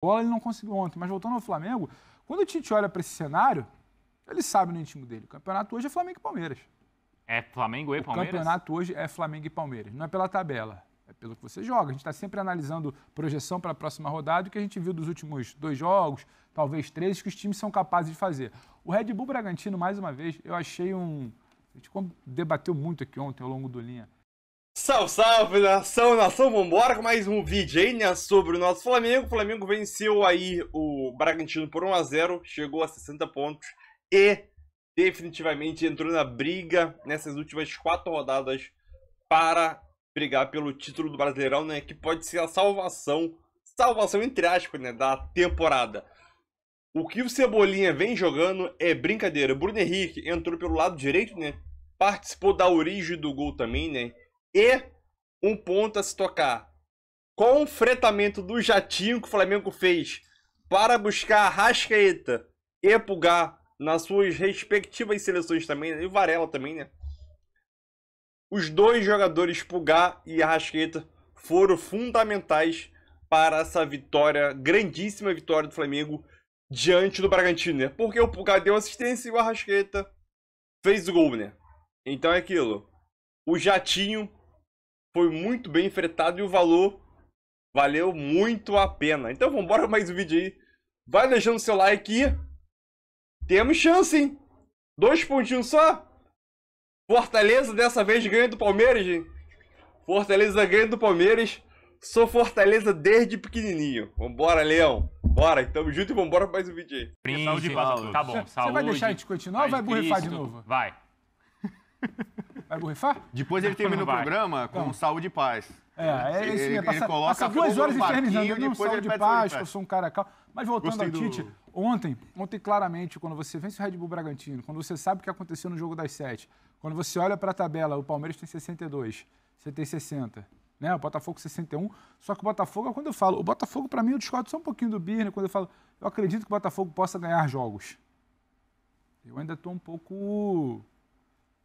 bola ele não conseguiu ontem. Mas voltando ao Flamengo, quando o Tite olha para esse cenário, ele sabe no íntimo dele. O campeonato hoje é Flamengo e Palmeiras. É Flamengo e Palmeiras? O campeonato hoje é Flamengo e Palmeiras. Não é pela tabela, é pelo que você joga. A gente está sempre analisando projeção para a próxima rodada, o que a gente viu dos últimos 2 jogos, talvez 3, que os times são capazes de fazer. O Red Bull Bragantino, mais uma vez, eu achei um... A gente debateu muito aqui ontem ao longo do Linha. Salve, salve, nação, vambora com mais um vídeo aí, né, sobre o nosso Flamengo. O Flamengo venceu aí o Bragantino por 1-0, chegou a 60 pontos e definitivamente entrou na briga nessas últimas 4 rodadas para brigar pelo título do Brasileirão, né, que pode ser a salvação entre aspas, né, da temporada. O que o Cebolinha vem jogando é brincadeira. Bruno Henrique entrou pelo lado direito, né, participou da origem do gol também, né, e um ponto a se tocar. Com o fretamento do jatinho que o Flamengo fez para buscar a Arrascaeta e Pulgar nas suas respectivas seleções também, né? E o Varela também, né? Os 2 jogadores, Pulgar e Arrascaeta, foram fundamentais para essa vitória, grandíssima vitória do Flamengo diante do Bragantino, né? Porque o Pulgar deu assistência e o Arrascaeta fez o gol, né? Então é aquilo. O jatinho foi muito bem fretado e o valor valeu muito a pena. Então vamos embora mais um vídeo aí. Vai deixando seu like e temos chance, hein? 2 pontinhos só. Fortaleza dessa vez ganha do Palmeiras, hein? Fortaleza ganha do Palmeiras. Sou Fortaleza desde pequenininho. Vambora, Leão. Bora, tamo junto e vambora pra mais um vídeo aí. Príncipe, saúde, tá bom, saúde. Você vai deixar a gente continuar ou vai borrifar de novo? Vai. Vai borrifar? Depois ele termina o programa com saúde e paz. É isso mesmo. Passa 2 horas infernizando. Eu não saúde e paz, que eu sou um cara calmo. Mas voltando ao Tite, ontem claramente, quando você vence o Red Bull Bragantino, quando você sabe o que aconteceu no jogo das 7, quando você olha para a tabela, o Palmeiras tem 62, você tem 60, né? O Botafogo 61, só que o Botafogo, quando eu falo, o Botafogo para mim eu discordo só um pouquinho do Birne, quando eu falo, eu acredito que o Botafogo possa ganhar jogos. Eu ainda estou um pouco,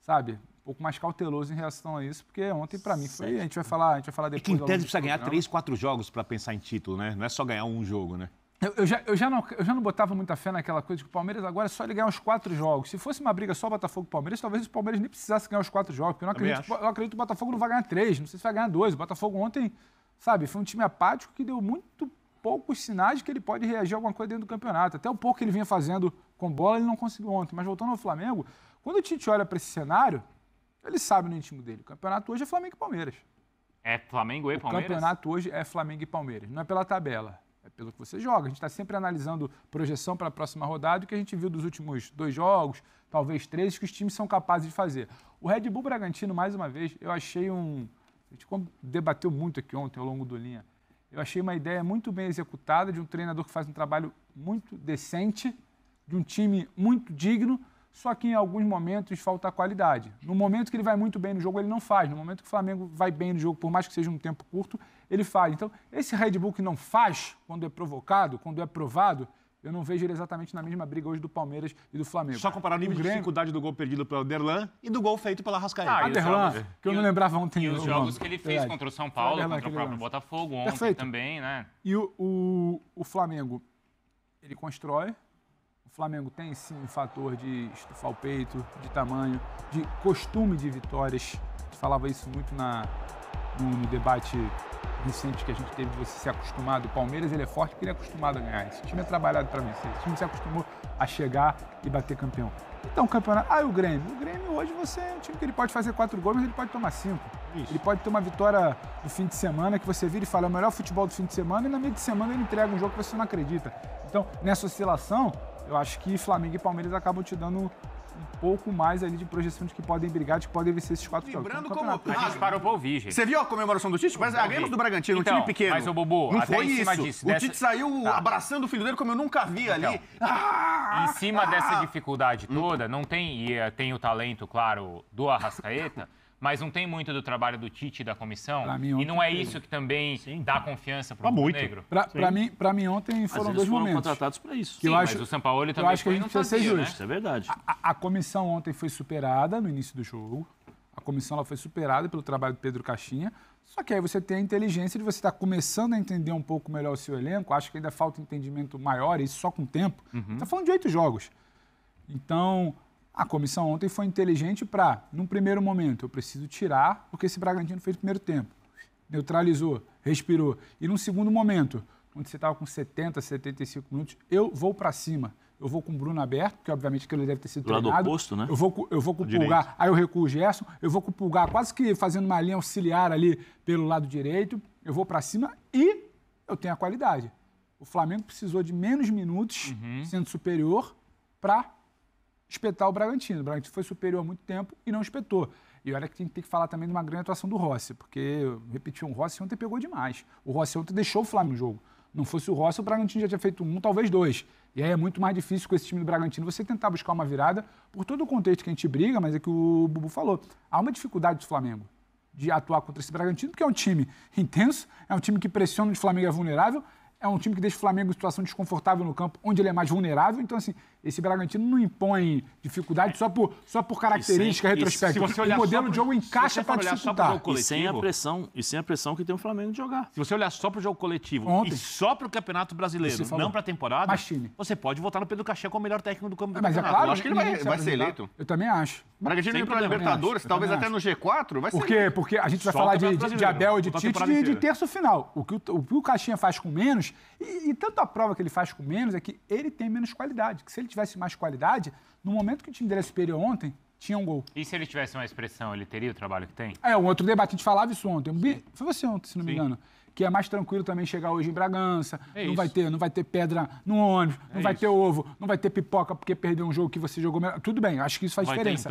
sabe, um pouco mais cauteloso em relação a isso, porque ontem, para mim, foi. A gente vai falar depois. É que em tese precisa ganhar 3, 4 jogos para pensar em título, né? Não é só ganhar um jogo, né? Eu já não botava muita fé naquela coisa de que o Palmeiras agora é só ele ganhar os 4 jogos. Se fosse uma briga só Botafogo e Palmeiras, talvez o Palmeiras nem precisasse ganhar os 4 jogos, porque eu acredito que o Botafogo não vai ganhar 3, não sei se vai ganhar 2. O Botafogo ontem, sabe, foi um time apático que deu muito poucos sinais de que ele pode reagir a alguma coisa dentro do campeonato. Até o pouco que ele vinha fazendo com bola, ele não conseguiu ontem. Mas voltando ao Flamengo, quando o Tite olha para esse cenário, ele sabe no íntimo dele. O campeonato hoje é Flamengo e Palmeiras. É Flamengo e Palmeiras? O campeonato hoje é Flamengo e Palmeiras. Não é pela tabela, é pelo que você joga. A gente está sempre analisando projeção para a próxima rodada, o que a gente viu dos últimos 2 jogos, talvez 3, que os times são capazes de fazer. O Red Bull Bragantino, mais uma vez, eu achei um... A gente debateu muito aqui ontem ao longo do Linha. Eu achei uma ideia muito bem executada de um treinador que faz um trabalho muito decente, de um time muito digno, só que em alguns momentos falta qualidade. No momento que ele vai muito bem no jogo, ele não faz. No momento que o Flamengo vai bem no jogo, por mais que seja um tempo curto, ele faz. Então, esse Red Bull que não faz, quando é provocado, quando é provado, eu não vejo ele exatamente na mesma briga hoje do Palmeiras e do Flamengo. Só comparar o nível de dificuldade do gol perdido pelo Derlan e do gol feito pela Arrascaeta. Derlan, que eu não lembrava ontem. E os jogos que ele fez contra o São Paulo, contra o próprio Botafogo, ontem também, né? E o Flamengo, ele constrói. O Flamengo tem, sim, um fator de estufar o peito, de tamanho, de costume de vitórias. A gente falava isso muito no debate recente que a gente teve de você ser acostumado. O Palmeiras, ele é forte porque ele é acostumado a ganhar. Esse time é trabalhado para vencer. Esse time se acostumou a chegar e bater campeão. Então, o campeonato... o Grêmio. O Grêmio hoje você é um time que ele pode fazer 4 gols, mas ele pode tomar 5. Isso. Ele pode ter uma vitória no fim de semana que você vira e fala, é o melhor futebol do fim de semana, e na meia de semana ele entrega um jogo que você não acredita. Então, nessa oscilação, eu acho que Flamengo e Palmeiras acabam te dando um pouco mais ali de projeção de que podem brigar, de que podem vencer esses 4 jogos. Lembrando como... A gente parou pra ouvir, gente. Você viu a comemoração do Tite? Mas ganhamos do Bragantino, um time pequeno. Mas o Bobo, não até foi em cima isso. disso. O Tite saiu abraçando o filho dele como eu nunca vi ali. Em cima dessa dificuldade toda, não tem, tem o talento, claro, do Arrascaeta, mas não tem muito do trabalho do Tite e da comissão. E não é isso que também dá confiança pro Negro? Para mim, ontem foram 2 momentos. Contratados para isso. Sim, mas o Sampaoli também acho que a gente precisa ser justo. Isso é verdade. A comissão ontem foi superada no início do jogo. A comissão ela foi superada pelo trabalho do Pedro Caixinha. Só que aí você tem a inteligência de você estar começando a entender um pouco melhor o seu elenco. Acho que ainda falta entendimento maior, isso só com o tempo. Está falando de 8 jogos. Então, a comissão ontem foi inteligente para, num primeiro momento, eu preciso tirar, porque esse Bragantino fez o primeiro tempo. Neutralizou, respirou. E num segundo momento, onde você estava com 70, 75 minutos, eu vou para cima. Eu vou com o Bruno aberto, porque obviamente aquilo deve ter sido treinado. Do lado oposto, né? Eu vou com o Pulgar, aí eu recuo o Gerson. Eu vou com o Pulgar quase que fazendo uma linha auxiliar ali pelo lado direito. Eu vou para cima e eu tenho a qualidade. O Flamengo precisou de menos minutos, sendo superior, para espetar o Bragantino. O Bragantino foi superior há muito tempo e não espetou. E olha que tem que falar também de uma grande atuação do Rossi, porque, repetir, o Rossi ontem pegou demais. O Rossi ontem deixou o Flamengo no jogo. Não fosse o Rossi, o Bragantino já tinha feito 1, talvez 2. E aí é muito mais difícil com esse time do Bragantino você tentar buscar uma virada por todo o contexto que a gente briga, mas é que o Bubu falou. Há uma dificuldade do Flamengo de atuar contra esse Bragantino, porque é um time intenso, é um time que pressiona onde o Flamengo é vulnerável, é um time que deixa o Flamengo em situação desconfortável no campo, onde ele é mais vulnerável. Então, assim, esse Bragantino não impõe dificuldade só por característica retrospectiva. O modelo de jogo encaixa para dificultar. E sem a pressão que tem o Flamengo de jogar. Se você olhar só para o jogo coletivo e só para o Campeonato Brasileiro, não para a temporada, você pode votar no Pedro Caixinha como o melhor técnico do campeonato. Mas é claro, eu acho que ele vai ser eleito. Eu também acho. O Bragantino indo para a Libertadores, talvez até no G4, vai ser. Porque a gente vai falar de Abel e de Tite de terço final. O que o Caixinha faz com menos, e tanto a prova que ele faz com menos, é que ele tem menos qualidade. Que se ele tivesse mais qualidade, no momento que o time dele era superior ontem, tinha um gol. E se ele tivesse uma expressão, ele teria o trabalho que tem? Um outro debate, a gente falava isso ontem. Foi você ontem, se não me engano. Que é mais tranquilo também chegar hoje em Bragança, não vai ter pedra no ônibus, não vai ter ovo, não vai ter pipoca porque perdeu um jogo que você jogou melhor. Tudo bem, acho que isso faz diferença.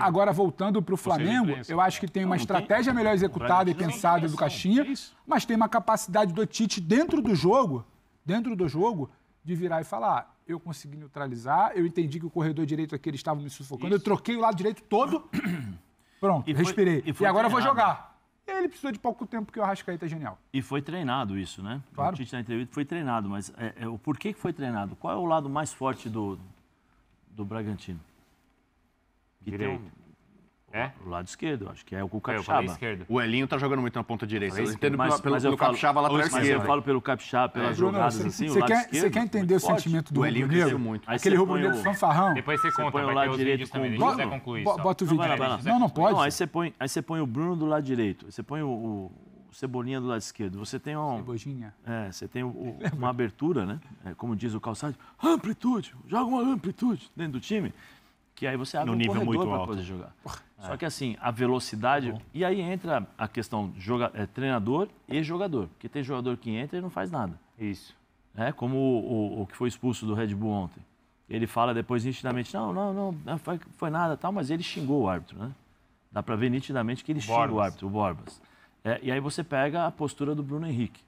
Agora, voltando para o Flamengo, eu acho que tem uma estratégia melhor executada e pensada do Caixinha, mas tem uma capacidade do Tite dentro do jogo, de virar e falar, eu consegui neutralizar, eu entendi que o corredor direito aqui eles estavam me sufocando, eu troquei o lado direito todo, pronto, respirei. E agora eu vou jogar. Ele precisou de pouco tempo porque o Arrascaeta é genial. E foi treinado isso, né? Claro. O Tite na entrevista foi treinado, mas o porquê que foi treinado? Qual é o lado mais forte do Bragantino? Direito. O lado esquerdo, acho que é o Capixaba. O Elinho tá jogando muito na ponta direita. Eu entendo pelo Capixaba lá atrás esquerdo. Mas eu falo pelo Capixaba, pelas jogadas assim, o lado esquerdo. Você quer entender o sentimento do Elinho rubro-negro? muito. Aquele rubro-negro fanfarrão. Depois você conta, o lado direito com o Bruno. Concluir só. Bota o vídeo. Não pode. Não, aí você põe o Bruno do lado direito. Você põe o Cebolinha do lado esquerdo. Você tem você tem uma abertura, né? Como diz o Calçado, amplitude. Joga uma amplitude dentro do time. Que aí você abre um corredor para poder jogar. Só que assim, a velocidade... E aí entra a questão treinador e jogador. Porque tem jogador que entra e não faz nada. Isso. Como o que foi expulso do Red Bull ontem. Ele fala depois nitidamente, não foi nada, tal, mas ele xingou o árbitro, né? Dá para ver nitidamente que ele xinga o árbitro, o Borbas. E aí você pega a postura do Bruno Henrique.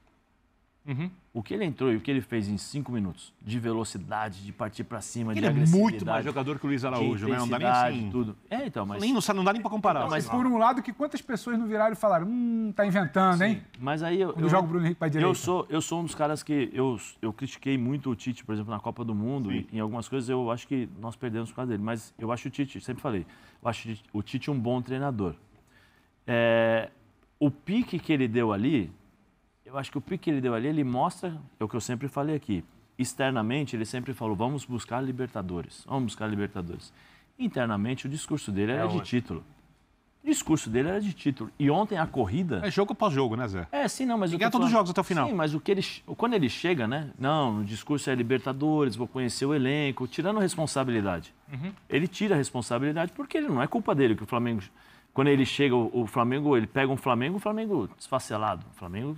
O que ele entrou e o que ele fez em 5 minutos de velocidade, de partir para cima, de agressividade. Ele é muito mais jogador que o Luiz Araújo, né? Não dá nem assim. Tudo. Então, mas... Não dá nem para comparar. Mas por um lado, que quantas pessoas não viraram e falaram, tá inventando, hein? Mas aí eu jogo o Bruno Henrique para direita. Eu sou um dos caras que eu critiquei muito o Tite, por exemplo, na Copa do Mundo. E em algumas coisas eu acho que nós perdemos por causa dele. Mas eu acho o Tite, sempre falei, eu acho o Tite um bom treinador. O pique que ele deu ali... Eu acho que o pique que ele deu ali, ele mostra, é o que eu sempre falei aqui, externamente ele sempre falou, vamos buscar Libertadores. Internamente o discurso dele era de título. E ontem a corrida... É jogo após jogo, né, Zé? Sim, não, mas... Ganhar todos os jogos até o final. Sim, mas quando ele chega, né? Não, o discurso é Libertadores, vou conhecer o elenco, tirando responsabilidade. Ele tira a responsabilidade porque não é culpa dele que o Flamengo... Quando ele chega, o Flamengo, ele pega um Flamengo desfacelado. O Flamengo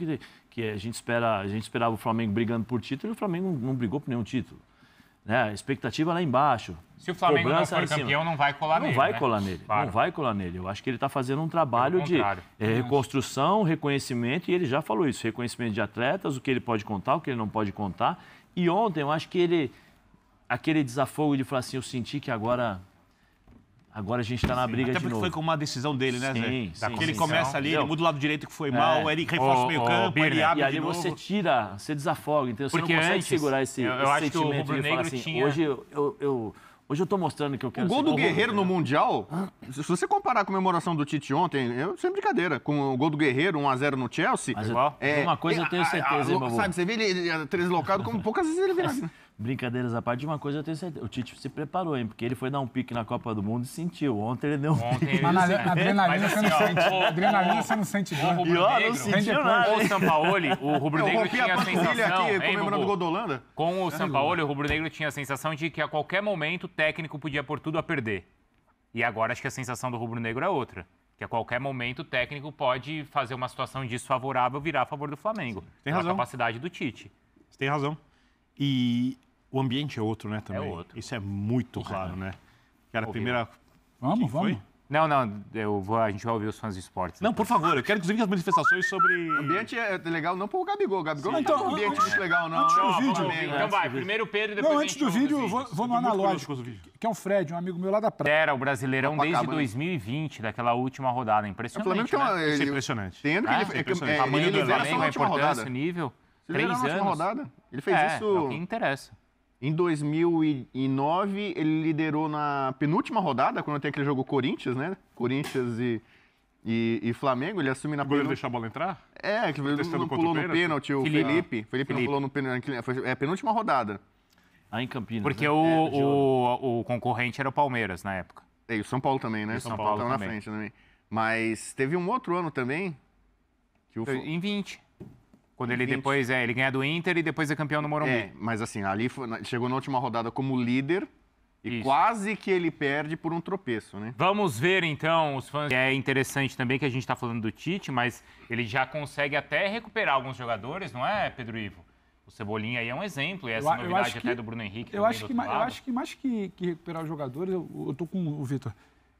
que a gente esperava o Flamengo brigando por título e o Flamengo não brigou por nenhum título. Né? A expectativa lá embaixo. Se o Flamengo não for campeão, não vai colar nele. Não vai colar nele. Eu acho que ele está fazendo um trabalho de reconstrução, reconhecimento, e ele já falou isso. Reconhecimento de atletas, o que ele pode contar, o que ele não pode contar. E ontem, eu acho que aquele desafogo de falar assim, eu senti que agora a gente está na briga de novo. Até porque foi com uma decisão dele, né, Zé? Sim, ele começa ali, ele muda o lado direito que foi mal, ele reforça o meio campo, ele abre e ali de novo. você desafoga, então você não consegue segurar esse sentimento de falar assim, hoje Hoje eu tô mostrando que eu quero... O gol do Guerreiro no Mundial, se você comparar a comemoração do Tite ontem, sem brincadeira, com o gol do Guerreiro, 1-0 no Chelsea... Mas uma coisa eu tenho certeza, hein, Babu? Sabe, você vê ele deslocado como poucas vezes ele vira aqui. Brincadeiras à parte, uma coisa eu tenho certeza. O Tite se preparou, hein? Porque ele foi dar um pique na Copa do Mundo e sentiu. Ontem ele deu um pique. Mas na adrenalina você não sente. Adrenalina você não sente. Não sentiu nada. Com o Sampaoli, o rubro-negro tinha a sensação... comemorando o gol da Holanda. Com o Sampaoli, o rubro-negro tinha a sensação de que a qualquer momento o técnico podia pôr tudo a perder. E agora acho que a sensação do rubro-negro é outra. Que a qualquer momento o técnico pode fazer uma situação desfavorável virar a favor do Flamengo. Tem razão. A capacidade do Tite. Você tem razão. E o ambiente é outro, né, também. É outro. Isso é muito claro, né? Que era a primeira... Vamos. Não, a gente vai ouvir os fãs de esportes. Não, por favor, eu quero inclusive as manifestações sobre... O ambiente é legal não pro Gabigol. O Gabigol não então, tem um ambiente muito legal, não. Antes do vídeo. Então vai, primeiro o Pedro e depois Não, antes do vídeo, eu vou no analógico, que é o Fred, um amigo meu lá da praia. Era o Brasileirão desde 2020, daquela última rodada. Impressionante, né? Isso é impressionante. Tendo que o tamanho do Flamengo, a importância, o nível. 3 anos. Rodada. Ele fez isso... É o que interessa. Em 2009, ele liderou na penúltima rodada, quando tem aquele jogo Corinthians, né? Corinthians e Flamengo, ele assume na penúltima... O goleiro deixou a bola entrar? Que não pulou no pênalti, o Felipe não pulou no pênalti. Foi a penúltima rodada. Aí em Campinas. Porque o concorrente era o Palmeiras, na época. E o São Paulo também, né? O São Paulo estava na frente também. Mas teve um outro ano também... Em 20. Quando ele depois ele ganha do Inter e depois é campeão no Morumbi. Mas assim, ali chegou na última rodada como líder e quase que ele perde por um tropeço, né? Vamos ver então os fãs. É interessante também que a gente está falando do Tite, mas ele já consegue até recuperar alguns jogadores, não é, Pedro Ivo? O Cebolinha aí é um exemplo, e essa novidade até do Bruno Henrique. Eu acho que mais que recuperar os jogadores, eu tô com o Vitor.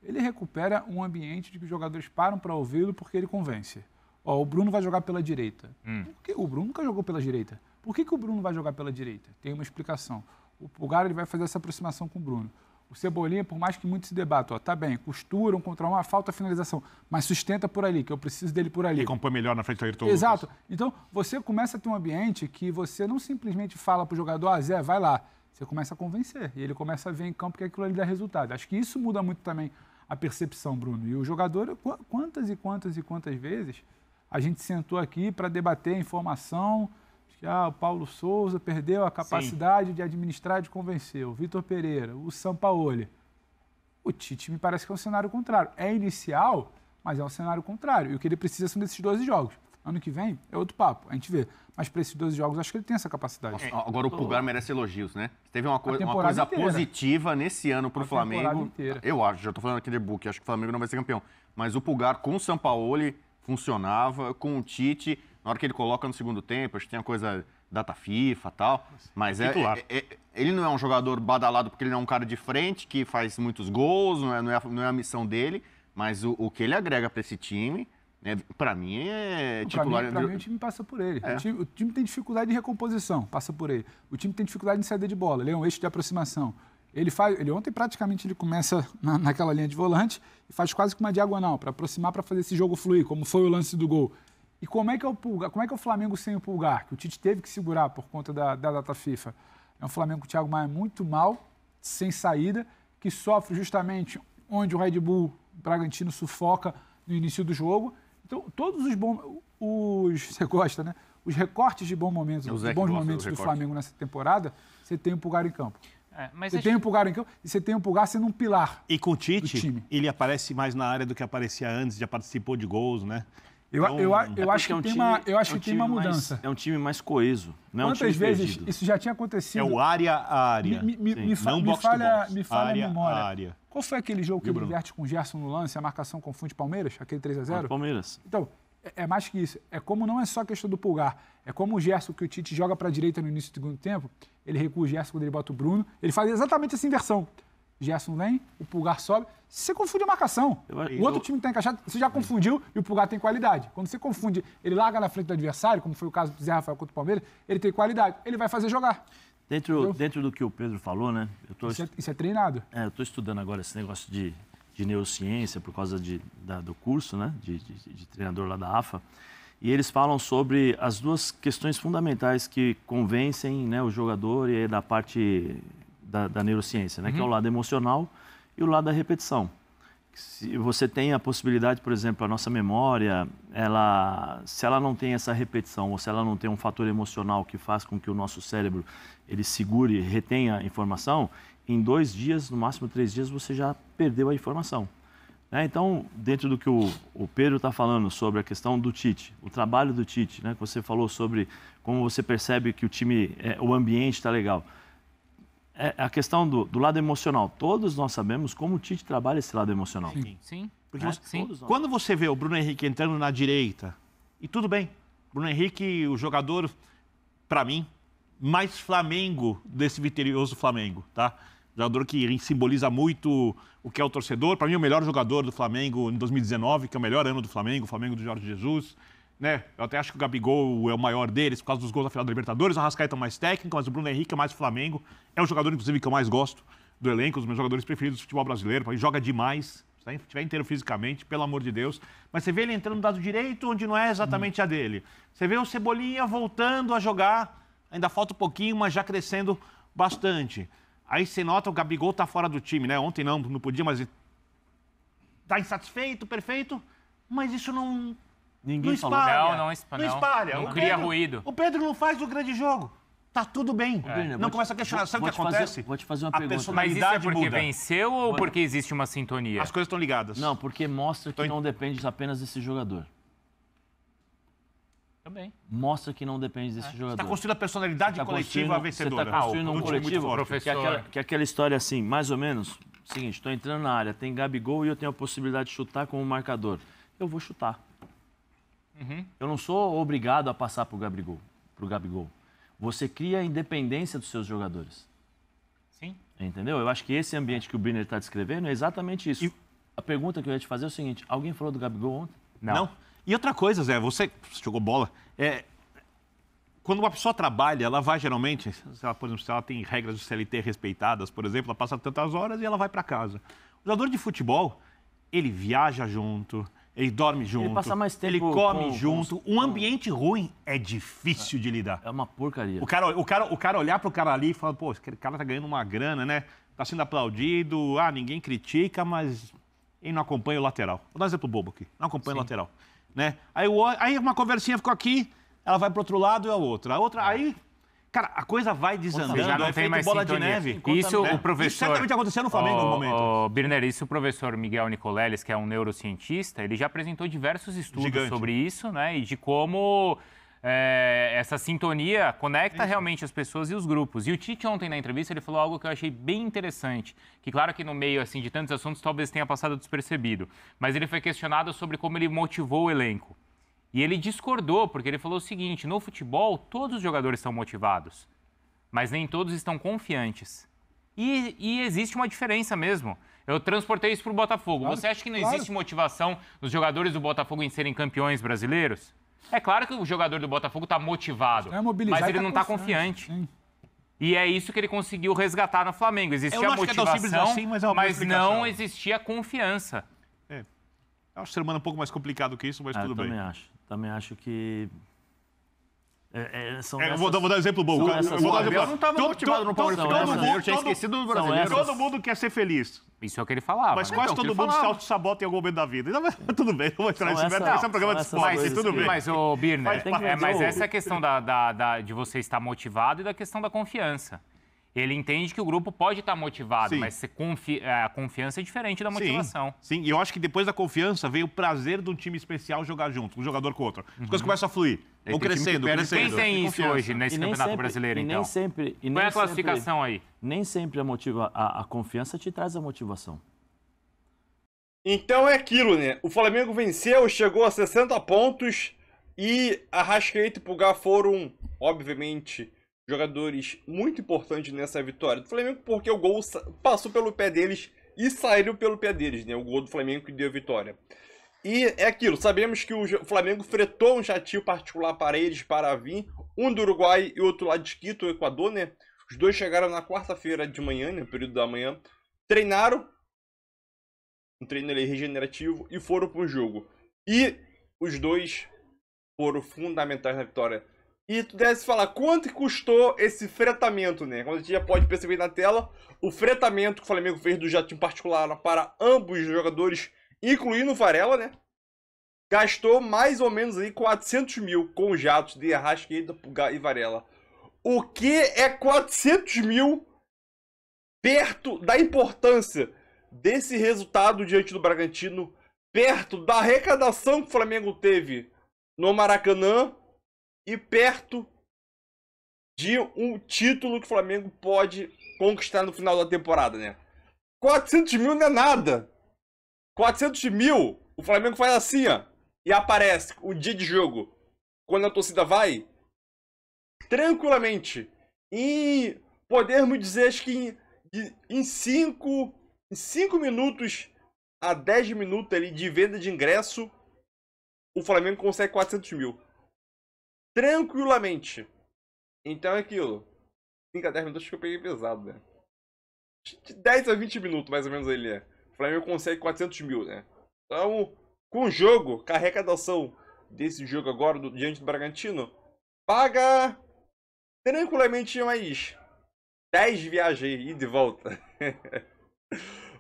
Ele recupera um ambiente de que os jogadores param para ouvi-lo porque ele convence. O Bruno vai jogar pela direita. Porque o Bruno nunca jogou pela direita. Por que o Bruno vai jogar pela direita? Tem uma explicação. O Pulgar ele vai fazer essa aproximação com o Bruno. O Cebolinha, por mais que muito se debata, tá bem, costuram contra uma falta a finalização, mas sustenta por ali, que eu preciso dele por ali. E compõe melhor na frente do Ayrton. Exato. Então, você começa a ter um ambiente que você não simplesmente fala para o jogador, Zé, vai lá. Você começa a convencer. E ele começa a ver em campo que aquilo ali dá resultado. Acho que isso muda muito também a percepção, Bruno. E o jogador, quantas vezes a gente sentou aqui para debater a informação que o Paulo Souza perdeu a capacidade de administrar e de convencer, o Vitor Pereira, o Sampaoli. O Tite me parece que é um cenário contrário. É inicial, mas é um cenário contrário. E o que ele precisa são desses 12 jogos. Ano que vem é outro papo, a gente vê. Mas para esses 12 jogos, acho que ele tem essa capacidade. Agora o Pulgar merece elogios, né? Teve uma coisa positiva nesse ano para o Flamengo. Eu acho, já estou falando aqui de book, acho que o Flamengo não vai ser campeão. Mas o Pulgar com o Sampaoli funcionava, com o Tite, na hora que ele coloca no segundo tempo, acho que tem a coisa data FIFA e tal, mas ele não é um jogador badalado porque ele não é um cara de frente, que faz muitos gols, não é a missão dele, mas o que ele agrega para esse time, para mim é titular. Para mim o time passa por ele. O time tem dificuldade de recomposição, passa por ele. O time tem dificuldade de saída de bola, ele é um eixo de aproximação. Ele ontem praticamente ele começa naquela linha de volante e faz quase que uma diagonal para aproximar, para fazer esse jogo fluir, como foi o lance do gol. E como é que é o Flamengo sem o Pulgar, que o Tite teve que segurar por conta da data FIFA? É um Flamengo com o Thiago Maia muito mal, sem saída, que sofre justamente onde o Red Bull Bragantino sufoca no início do jogo. Então, todos você gosta, né? Os recortes de bons momentos do Flamengo nessa temporada, você tem o Pulgar em campo. Você tem o Pulgar em campo e você tem o Pulgar sendo um pilar. E com o Tite, ele aparece mais na área do que aparecia antes, já participou de gols, né? Eu acho que tem uma mudança. É um time mais coeso. Não Quantas vezes isso já tinha acontecido? É o área a área. Me falha a memória. Qual foi aquele jogo que ele inverte com o Gerson no lance, a marcação confunde Palmeiras, aquele 3-0? Palmeiras. Então, é mais que isso. É como não é só a questão do Pulgar. É como o Gerson, que o Tite joga para a direita no início do segundo tempo, ele recua o Gerson quando ele bota o Bruno, ele faz exatamente essa inversão. Gerson vem, o Pulgar sobe, você confunde a marcação. O outro time está encaixado, você já confundiu e o Pulgar tem qualidade. Quando você confunde, ele larga na frente do adversário, como foi o caso do Zé Rafael contra o Palmeiras, ele tem qualidade, ele vai fazer jogar. Dentro do que o Pedro falou, né? Isso é treinado. Eu estou estudando agora esse negócio de neurociência por causa do curso, né? De treinador lá da AFA. E eles falam sobre as duas questões fundamentais que convencem, né, o jogador e da parte da neurociência, né? Que é o lado emocional e o lado da repetição. Se você tem a possibilidade, por exemplo, a nossa memória, se ela não tem essa repetição, ou se ela não tem um fator emocional que faz com que o nosso cérebro ele segure, retenha a informação, em 2 dias, no máximo 3 dias, você já perdeu a informação. Né? Então, dentro do que o Pedro está falando sobre a questão do Tite, o trabalho do Tite, né? Que você falou sobre como você percebe que o time, o ambiente está legal. A questão do lado emocional. Todos nós sabemos como o Tite trabalha esse lado emocional. Sim. Porque quando você vê o Bruno Henrique entrando na direita, e tudo bem, Bruno Henrique, o jogador, para mim, mais Flamengo desse vitorioso Flamengo, tá? Jogador que simboliza muito o que é o torcedor. Para mim, o melhor jogador do Flamengo em 2019, que é o melhor ano do Flamengo, o Flamengo do Jorge Jesus. Né? Eu até acho que o Gabigol é o maior deles por causa dos gols da final da Libertadores. O Arrascaeta é mais técnico, mas o Bruno Henrique é mais Flamengo. É o jogador, inclusive, que eu mais gosto do elenco, os meus jogadores preferidos do futebol brasileiro. Ele joga demais, se estiver inteiro fisicamente, pelo amor de Deus. Mas você vê ele entrando no lado direito, onde não é exatamente a dele. Você vê o Cebolinha voltando a jogar, ainda falta um pouquinho, mas já crescendo bastante. Aí você nota o Gabigol tá fora do time, né? Ontem não podia, mas tá insatisfeito, perfeito, mas isso não... Ninguém falou. Não espalha. Não cria ruído. O Pedro não faz o grande jogo. Tá tudo bem. Não começa a questionar. Sabe o que acontece? Vou te fazer uma pergunta. Mas isso é porque venceu ou porque existe uma sintonia? As coisas estão ligadas. Não, porque mostra que não depende apenas desse jogador. Também. Mostra que não depende desse jogador. Você está construindo a personalidade coletiva vencedora. Você está construindo um coletivo, que é aquela história assim, mais ou menos, seguinte, estou entrando na área, tem Gabigol e eu tenho a possibilidade de chutar como marcador. Eu vou chutar. Eu não sou obrigado a passar pro Gabigol. Você cria a independência dos seus jogadores. Sim. Entendeu? Eu acho que esse ambiente que o Birner está descrevendo é exatamente isso. A pergunta que eu ia te fazer é o seguinte, alguém falou do Gabigol ontem? Não. E outra coisa, Zé, você jogou bola. Quando uma pessoa trabalha, ela vai geralmente, por exemplo, se ela tem regras de CLT respeitadas, por exemplo, ela passa tantas horas e ela vai para casa. O jogador de futebol, ele viaja junto, ele dorme junto, ele passa mais tempo ele come junto. Um ambiente ruim é difícil de lidar. É uma porcaria. O cara olhar pro cara ali e falar, pô, esse cara tá ganhando uma grana, né? Tá sendo aplaudido, ninguém critica, mas ele não acompanha o lateral. Vou dar um exemplo bobo aqui. Não acompanha o lateral. Né? Aí uma conversinha ficou aqui, ela vai pro outro lado e a outra. Aí... Cara, a coisa vai desandando, já não tem mais bola sintonia. de neve. Isso o professor... Isso certamente aconteceu no Flamengo no momento. Birner, isso o professor Miguel Nicoleles, que é um neurocientista, ele já apresentou diversos estudos sobre isso, né? E de como essa sintonia conecta realmente as pessoas e os grupos. E o Tite ontem na entrevista, ele falou algo que eu achei bem interessante, que claro que no meio assim, de tantos assuntos talvez tenha passado despercebido, mas ele foi questionado sobre como ele motivou o elenco. E ele discordou, porque ele falou o seguinte, no futebol todos os jogadores estão motivados, mas nem todos estão confiantes. E existe uma diferença mesmo. Eu transportei isso para o Botafogo. Claro, você acha que não existe motivação dos jogadores do Botafogo em serem campeões brasileiros? É claro que o jogador do Botafogo está motivado, mas ele não está confiante. Sim. E é isso que ele conseguiu resgatar no Flamengo. Existia a motivação, assim, mas não existia confiança. Eu acho o ser humano um pouco mais complicado que isso, mas tudo bem. Também acho que... vou dar um exemplo bom. Eu não estava motivado no Palmeiras. Eu tinha esquecido do brasileiro. Todo mundo quer ser feliz. Isso é o que ele falava. Mas quase todo mundo se auto-sabota em algum momento da vida. Então, tudo bem, não vou entrar nesse mérito. Esse é um programa de esporte, tudo bem. Mas, Birner, mas essa é a questão de você estar motivado e da questão da confiança. Ele entende que o grupo pode estar motivado, mas a confiança é diferente da motivação. Sim, e eu acho que depois da confiança vem o prazer de um time especial jogar junto, um jogador com outro. As coisas começam a fluir, vão crescendo. Quem tem isso hoje nesse Campeonato Brasileiro, então? Qual é a classificação aí? Nem sempre a confiança te traz a motivação. Então é aquilo, né? O Flamengo venceu, chegou a 60 pontos e Arrascaeta e Pulgar foram, obviamente... jogadores muito importantes nessa vitória do Flamengo, porque o gol passou pelo pé deles e saiu pelo pé deles, né? O gol do Flamengo que deu a vitória. E é aquilo, sabemos que o Flamengo fretou um jatinho particular para eles para vir, um do Uruguai e outro lá de Quito, o Equador, né? Os dois chegaram na quarta-feira de manhã, no período da manhã, treinaram, um treino ali regenerativo, e foram para o jogo. E os dois foram fundamentais na vitória E tu deve falar, quanto que custou esse fretamento, né? Como a gente já pode perceber na tela, o fretamento que o Flamengo fez do jatinho particular para ambos os jogadores, incluindo o Varela, né? Gastou mais ou menos aí 400 mil com os jatos de Arrascaeta, Pulgar e Varela. O que é 400 mil perto da importância desse resultado diante do Bragantino, perto da arrecadação que o Flamengo teve no Maracanã e perto de um título que o Flamengo pode conquistar no final da temporada, né? 400 mil não é nada. 400 mil, o Flamengo faz assim, ó, e aparece o dia de jogo, quando a torcida vai, tranquilamente. E podemos dizer, acho que em 5 minutos a 10 minutos ali de venda de ingresso, o Flamengo consegue 400 mil. Tranquilamente. Então é aquilo. 5 a 10 minutos que eu peguei pesado, né? De 10 a 20 minutos, mais ou menos, ele, né? O Flamengo consegue 400 mil, né? Então, com o jogo, com a arrecadação desse jogo agora, diante do Bragantino, paga tranquilamente mais 10 viagens aí, ida e de volta.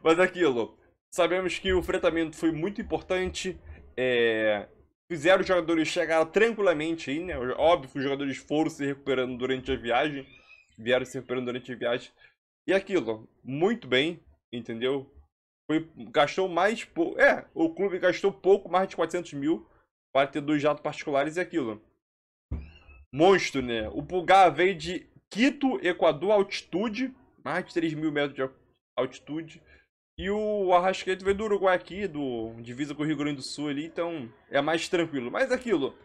Mas aquilo, sabemos que o fretamento foi muito importante. Fizeram os jogadores chegar tranquilamente aí, né? Óbvio que os jogadores foram se recuperando durante a viagem. Vieram se recuperando durante a viagem. E aquilo, muito bem, entendeu? Gastou mais... o clube gastou pouco mais de 400 mil para ter 2 jatos particulares e aquilo. Monstro, né? O Pulgar veio de Quito, Equador, altitude. Mais de 3 mil metros de altitude. E o Arrascaeta veio do Uruguai aqui, divisa com o Rio Grande do Sul ali, então é mais tranquilo. Mas aquilo,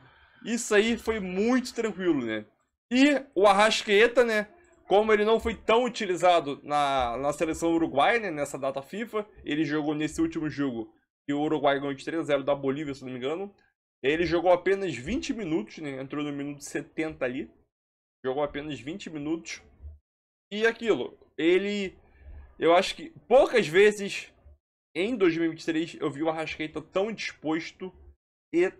isso aí foi muito tranquilo, né? E o Arrascaeta, né? Como ele não foi tão utilizado na seleção uruguaia, né, nessa data FIFA, ele jogou nesse último jogo, que o Uruguai ganhou de 3-0 da Bolívia, se não me engano. Ele jogou apenas 20 minutos, né? Entrou no minuto 70 ali. Jogou apenas 20 minutos. E aquilo, eu acho que poucas vezes em 2023 eu vi o Arrascaeta tão disposto e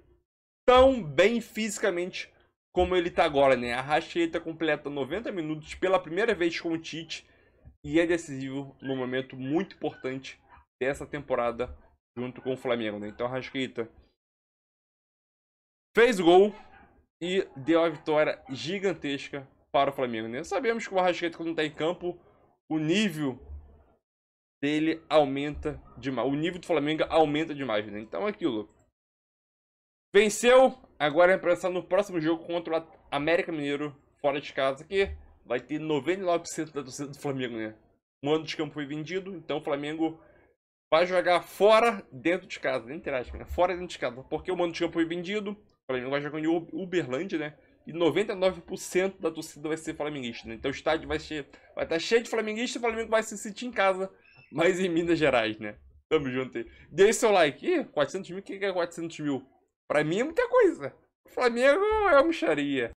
tão bem fisicamente como ele tá agora, né? A Arrascaeta completa 90 minutos pela primeira vez com o Tite e é decisivo num momento muito importante dessa temporada junto com o Flamengo, né? Então a Arrascaeta fez o gol e deu a vitória gigantesca para o Flamengo, né? Sabemos que o Arrascaeta, quando tá em campo, o nível dele aumenta demais. O nível do Flamengo aumenta demais, né? Então é aquilo. Venceu, agora vai pensar no próximo jogo contra o América Mineiro, fora de casa, que vai ter 99% da torcida do Flamengo, né? O mando de campo foi vendido, então o Flamengo vai jogar fora, dentro de casa, entre aspas, né? Fora dentro de casa, porque o mando de campo foi vendido, o Flamengo vai jogar em Uberlândia, né? E 99% da torcida vai ser flamenguista, né? Então o estádio vai estar cheio de flamenguistas e o Flamengo vai se sentir em casa, mas em Minas Gerais, né? Tamo junto aí. Deixe seu like. Ih, 400 mil, o que é 400 mil? Pra mim é muita coisa. O Flamengo é uma mixaria.